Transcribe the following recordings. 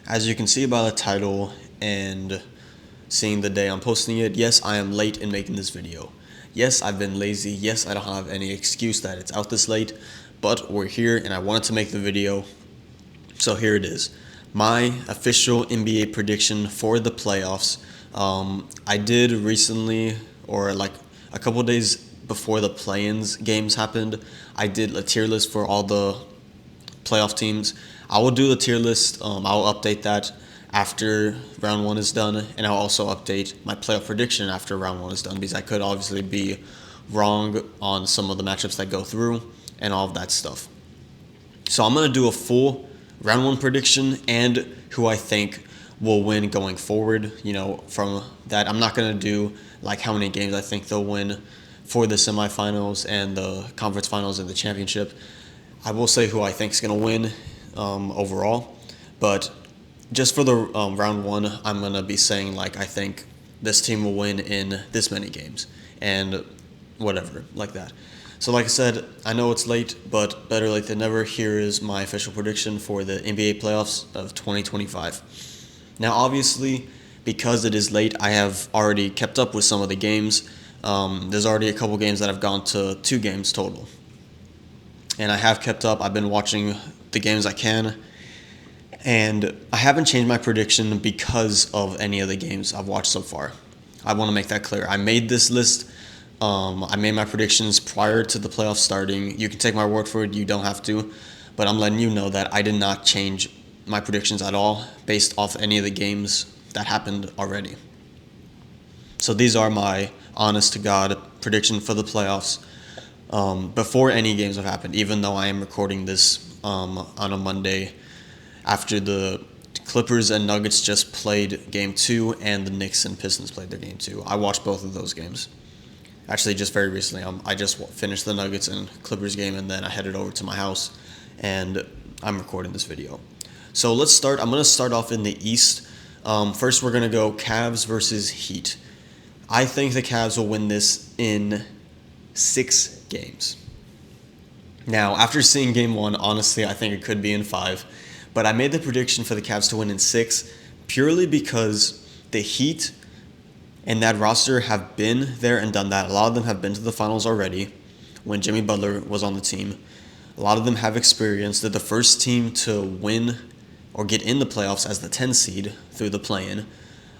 As you can see by the title and seeing the day I'm posting it, yes, I am late in making this video. Yes, I've been lazy. Yes, I don't have any excuse that it's out this late, but we're here and I wanted to make the video. So here it is. My official NBA prediction for the playoffs. I did recently, or like a couple days before the play-ins games happened, I did a tier list for all the playoff teams. I will do the tier list. I'll update that after round one is done, and I'll also update my playoff prediction after round one is done because I could obviously be wrong on some of the matchups that go through and all of that stuff. So I'm gonna do a full round one prediction and who I think will win going forward. From that, I'm not gonna do like how many games I think they'll win for the semifinals and the conference finals and the championship. I will say who I think is going to win overall, but just for the round one, I'm going to be saying like I think this team will win in this many games and whatever like that. So like I said, I know it's late, but better late than never. Here is my official prediction for the NBA playoffs of 2025. Now obviously, because it is late, I have already kept up with some of the games. There's already a couple games that have gone to 2 games total. And I have kept up. I've been watching the games I can. And I haven't changed my prediction because of any of the games I've watched so far. I want to make that clear. I made this list. I made my predictions prior to the playoffs starting. You can take my word for it. You don't have to. But I'm letting you know that I did not change my predictions at all based off any of the games that happened already. So these are my honest-to-God prediction for the playoffs before any games have happened, even though I am recording this on a Monday after the Clippers and Nuggets just played Game 2 and the Knicks and Pistons played their Game 2. I watched both of those games. Actually, just very recently. I just finished the Nuggets and Clippers game, and then I headed over to my house, and I'm recording this video. So let's start. I'm going to start off in the East. First, we're going to go Cavs versus Heat. I think the Cavs will win this in 6 games. Now, after seeing Game 1, honestly, I think it could be in 5. But I made the prediction for the Cavs to win in 6 purely because the Heat and that roster have been there and done that. A lot of them have been to the finals already when Jimmy Butler was on the team. A lot of them have experience. They're the first team to win or get in the playoffs as the 10 seed through the play-in.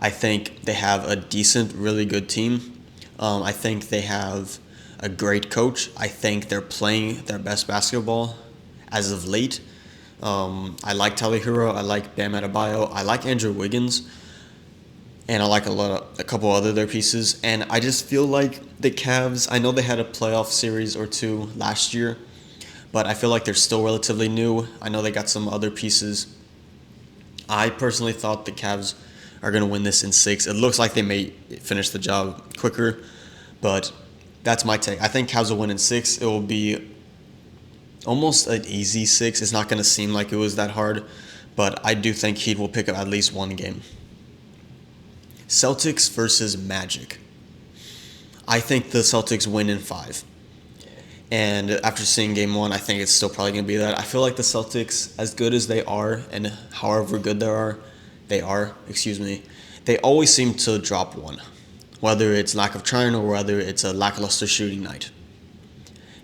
I think they have a decent, really good team. I think they have a great coach. I think they're playing their best basketball as of late. I like Tyler Hero. I like Bam Adebayo. I like Andrew Wiggins. And I like a couple other their pieces. And I just feel like the Cavs, I know they had a playoff series or 2 last year, but I feel like they're still relatively new. I know they got some other pieces. I personally thought the Cavs are going to win this in 6. It looks like they may finish the job quicker, but that's my take. I think Cavs will win in 6. It will be almost an easy 6. It's not going to seem like it was that hard, but I do think Heat will pick up at least one game. Celtics versus Magic. I think the Celtics win in 5. And after seeing Game 1, I think it's still probably going to be that. I feel like the Celtics, as good as they are, and however good they always seem to drop one. Whether it's lack of trying or whether it's a lackluster shooting night.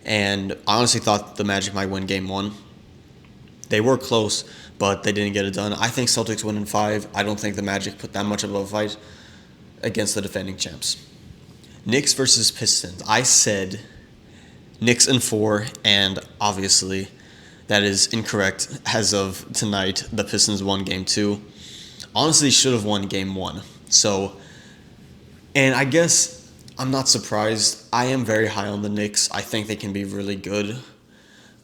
And I honestly thought the Magic might win Game 1. They were close, but they didn't get it done. I think Celtics win in 5. I don't think the Magic put that much of a fight against the defending champs. Knicks versus Pistons. I said Knicks in 4, and obviously that is incorrect. As of tonight, the Pistons won Game 2. Honestly, should have won Game 1. And I guess I'm not surprised. I am very high on the Knicks. I think they can be really good.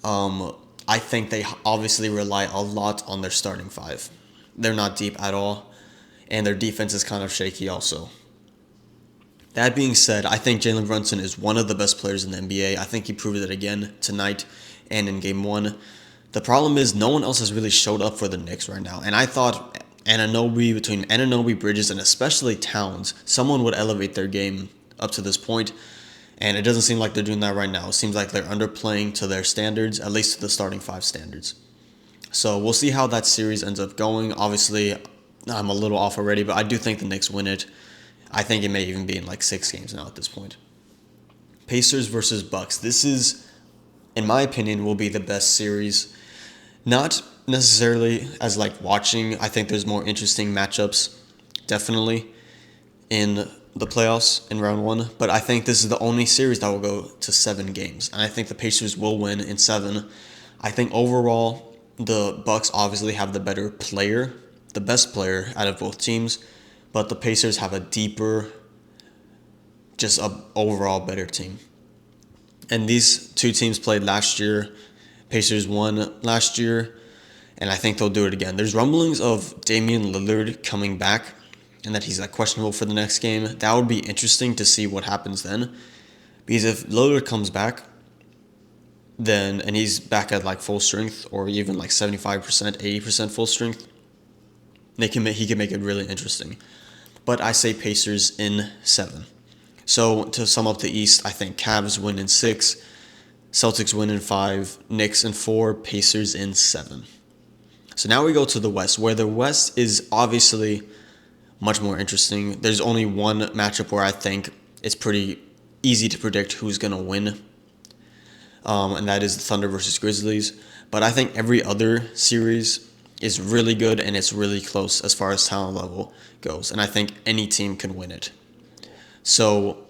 I think they obviously rely a lot on their starting 5. They're not deep at all, and their defense is kind of shaky also. That being said, I think Jalen Brunson is one of the best players in the NBA. I think he proved it again tonight and in Game 1. The problem is no one else has really showed up for the Knicks right now, and I thought between Anunoby, Bridges, and especially Towns, someone would elevate their game up to this point, and it doesn't seem like they're doing that right now. It seems like they're underplaying to their standards, at least to the starting 5 standards. So we'll see how that series ends up going. Obviously, I'm a little off already, but I do think the Knicks win it. I think it may even be in like 6 games now at this point. Pacers versus Bucks. This is, in my opinion, will be the best series. Not necessarily as like watching. I think there's more interesting matchups, definitely, in the playoffs in round 1. But I think this is the only series that will go to 7 games. And I think the Pacers will win in 7. I think overall, the Bucks obviously have the better player, the best player out of both teams. But the Pacers have a deeper, just a overall better team. And these two teams played last year. Pacers won last year, and I think they'll do it again. There's rumblings of Damian Lillard coming back and that he's like questionable for the next game. That would be interesting to see what happens then. Because if Lillard comes back, then and he's back at like full strength or even like 75%, 80% full strength, he can make it really interesting. But I say Pacers in 7. So to sum up the East, I think Cavs win in 6, Celtics win in 5, Knicks in 4, Pacers in 7. So now we go to the West, where the West is obviously much more interesting. There's only one matchup where I think it's pretty easy to predict who's going to win, and that is the Thunder versus Grizzlies. But I think every other series is really good, and it's really close as far as talent level goes. And I think any team can win it. So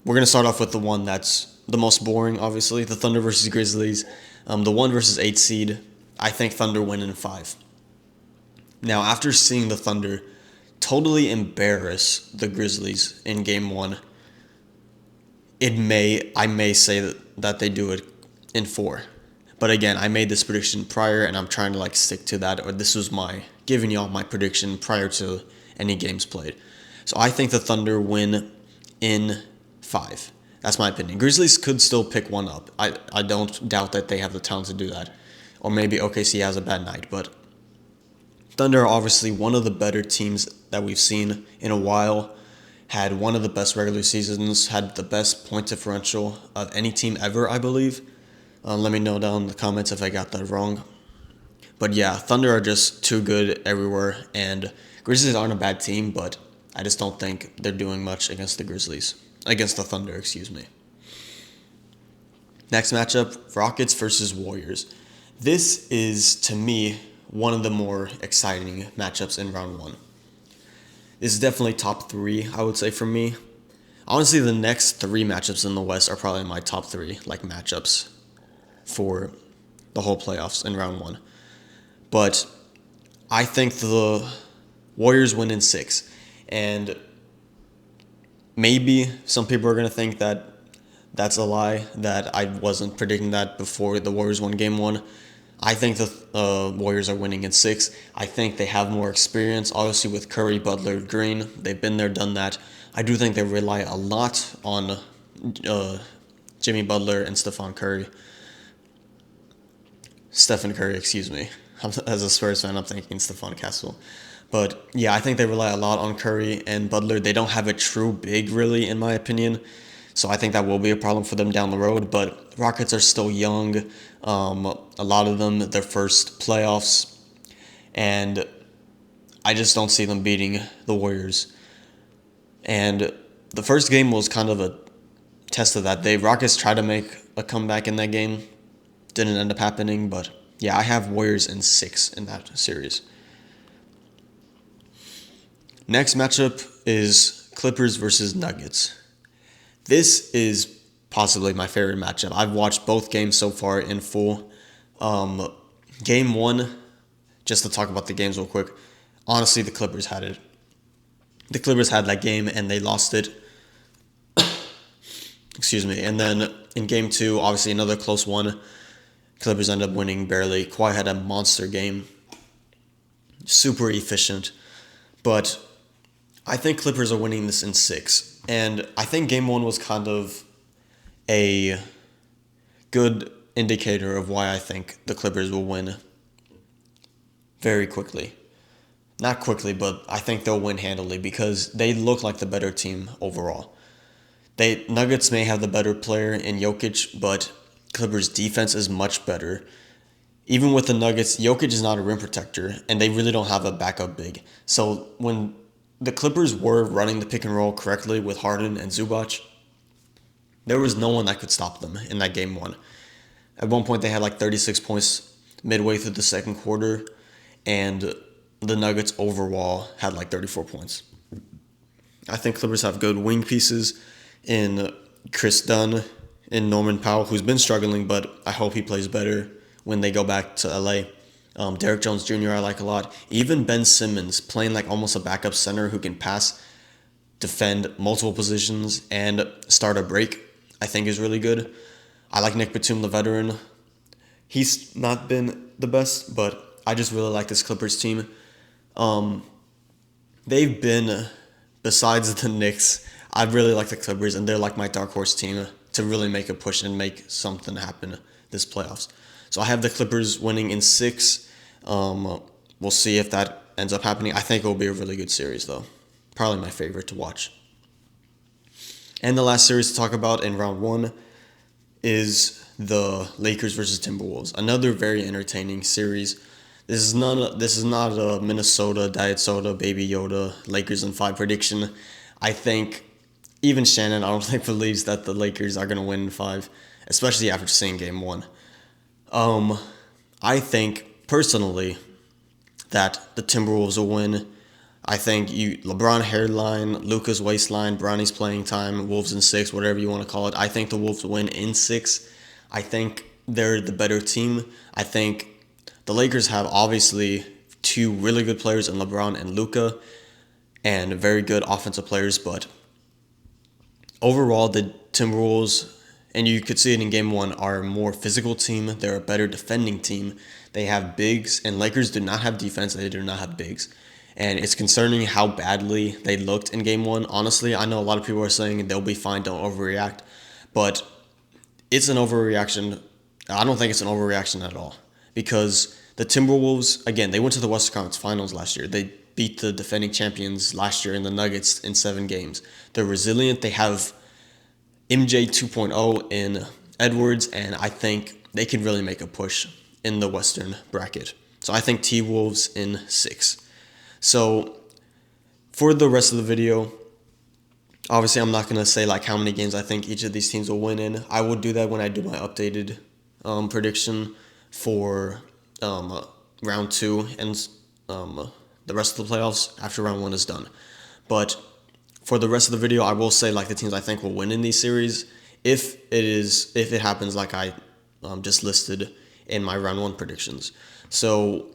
we're going to start off with the one that's the most boring, obviously, the Thunder versus Grizzlies. The 1 versus 8 seed, I think Thunder win in 5. Now, after seeing the Thunder totally embarrass the Grizzlies in Game 1, I may say that they do it in 4. But again, I made this prediction prior, and I'm trying to like stick to that, or this was giving y'all my prediction prior to any games played. So I think the Thunder win in 5. That's my opinion. Grizzlies could still pick one up. I don't doubt that they have the talent to do that. Or maybe OKC has a bad night. But Thunder are obviously one of the better teams that we've seen in a while. Had one of the best regular seasons. Had the best point differential of any team ever, I believe. Let me know down in the comments if I got that wrong. But yeah, Thunder are just too good everywhere. And Grizzlies aren't a bad team, but I just don't think they're doing much against the Thunder, excuse me. Next matchup, Rockets versus Warriors. This is, to me, one of the more exciting matchups in round 1. This is definitely top 3, I would say, for me. Honestly, the next 3 matchups in the West are probably my top 3, like, matchups for the whole playoffs in round 1. But I think the Warriors win in 6. And maybe some people are going to think that that's a lie, that I wasn't predicting that before the Warriors won Game 1. I think the Warriors are winning in 6. I think they have more experience, obviously with Curry, Butler, Green. They've been there, done that. I do think they rely a lot on Jimmy Butler and Stephen Curry, excuse me. As a Spurs fan, I'm thinking Stephon Castle. But yeah, I think they rely a lot on Curry and Butler. They don't have a true big, really, in my opinion. So I think that will be a problem for them down the road. But Rockets are still young. A lot of them, their first playoffs. And I just don't see them beating the Warriors. And the first game was kind of a test of that. Rockets tried to make a comeback in that game. Didn't end up happening. But yeah, I have Warriors in 6 in that series. Next matchup is Clippers versus Nuggets. This is possibly my favorite matchup. I've watched both games so far in full. Game 1, just to talk about the games real quick, honestly, the Clippers had it. The Clippers had that game, and they lost it. Excuse me. And then in Game 2, obviously another close one. Clippers end up winning barely. Kawhi had a monster game. Super efficient. But I think Clippers are winning this in 6. And I think Game 1 was kind of a good indicator of why I think the Clippers will win very quickly. Not quickly, but I think they'll win handily because they look like the better team overall. Nuggets may have the better player in Jokic, but Clippers' defense is much better. even with the Nuggets, Jokic is not a rim protector, and they really don't have a backup big. So when the Clippers were running the pick and roll correctly with Harden and Zubac, there was no one that could stop them in that game one. At one point, they had like 36 points midway through the second quarter, and the Nuggets overall had like 34 points. I think Clippers have good wing pieces in Chris Dunn, in Norman Powell, who's been struggling, but I hope he plays better when they go back to LA. Derek Jones Jr. I like a lot. Even Ben Simmons playing like almost a backup center who can pass, defend multiple positions, and start a break, I think is really good. I like Nick Batum, the veteran. He's not been the best, but I just really like this Clippers team. They've been, besides the Knicks, I really like the Clippers, and they're like my dark horse team to really make a push and make something happen this playoffs. So I have the Clippers winning in 6. We'll see if that ends up happening. I think it will be a really good series, though. Probably my favorite to watch. And the last series to talk about in round 1 is the Lakers versus Timberwolves. Another very entertaining series. This is not a Minnesota Diet Soda Baby Yoda Lakers in 5 prediction. I think even Shannon, I don't think, believes that the Lakers are going to win in 5, especially after seeing game 1. I think personally that the Timberwolves will win. I think LeBron hairline, Luka's waistline, Bronny's playing time, Wolves in 6, whatever you want to call it. I think the Wolves win in 6. I think they're the better team. I think the Lakers have obviously 2 really good players in LeBron and Luka, and very good offensive players, but overall the Timberwolves, and you could see it in game 1, are a more physical team. They're a better defending team. They have bigs, and Lakers do not have defense. They do not have bigs. And it's concerning how badly they looked in game 1. Honestly, I know a lot of people are saying they'll be fine, don't overreact. But it's an overreaction. I don't think it's an overreaction at all. Because the Timberwolves, again, they went to the Western Conference Finals last year. They beat the defending champions last year in the Nuggets in 7 games. They're resilient. They have MJ 2.0 in Edwards, and I think they can really make a push in the Western bracket. So I think T-Wolves in 6. So for the rest of the video, obviously I'm not going to say like how many games I think each of these teams will win in. I will do that when I do my updated prediction for round 2 and the rest of the playoffs after round 1 is done. But for the rest of the video, I will say like the teams I think will win in these series if it happens like I just listed in my round 1 predictions. So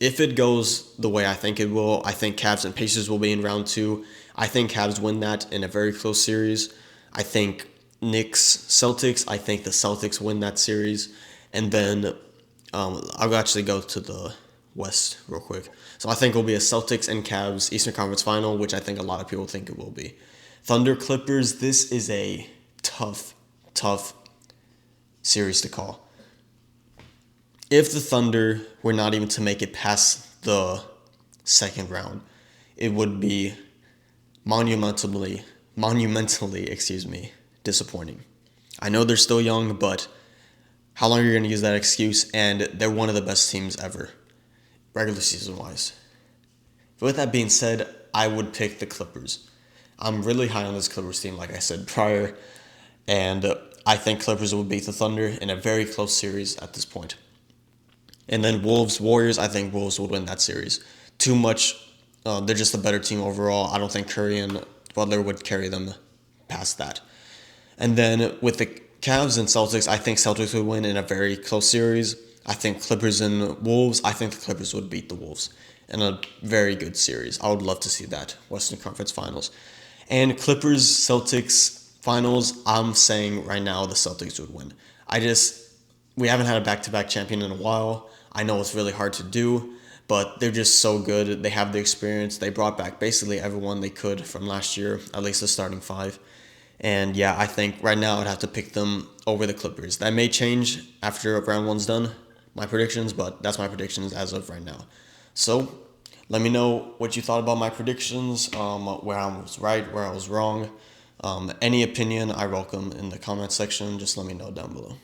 if it goes the way I think it will, I think Cavs and Pacers will be in round 2. I think Cavs win that in a very close series. I think Knicks, Celtics, I think the Celtics win that series. And then I'll actually go to the West real quick. So I think it will be a Celtics and Cavs Eastern Conference Final, which I think a lot of people think it will be. Thunder Clippers, this is a tough series to call. If the Thunder were not even to make it past the second round, it would be monumentally, disappointing. I know they're still young, but how long are you going to use that excuse? And they're one of the best teams ever, regular season-wise. With that being said, I would pick the Clippers. I'm really high on this Clippers team, like I said prior, and I think Clippers will beat the Thunder in a very close series at this point. And then Wolves, Warriors, I think Wolves would win that series. Too much, they're just a better team overall. I don't think Curry and Butler would carry them past that. And then with the Cavs and Celtics, I think Celtics would win in a very close series. I think Clippers and Wolves, I think the Clippers would beat the Wolves in a very good series. I would love to see that, Western Conference Finals. And Clippers, Celtics Finals, I'm saying right now the Celtics would win. We haven't had a back-to-back champion in a while. I know it's really hard to do, but they're just so good. They have the experience. They brought back basically everyone they could from last year, at least the starting 5. And yeah, I think right now I'd have to pick them over the Clippers. That may change after round 1's done, my predictions, but that's my predictions as of right now. So let me know what you thought about my predictions, where I was right, where I was wrong. Any opinion I welcome in the comment section. Just let me know down below.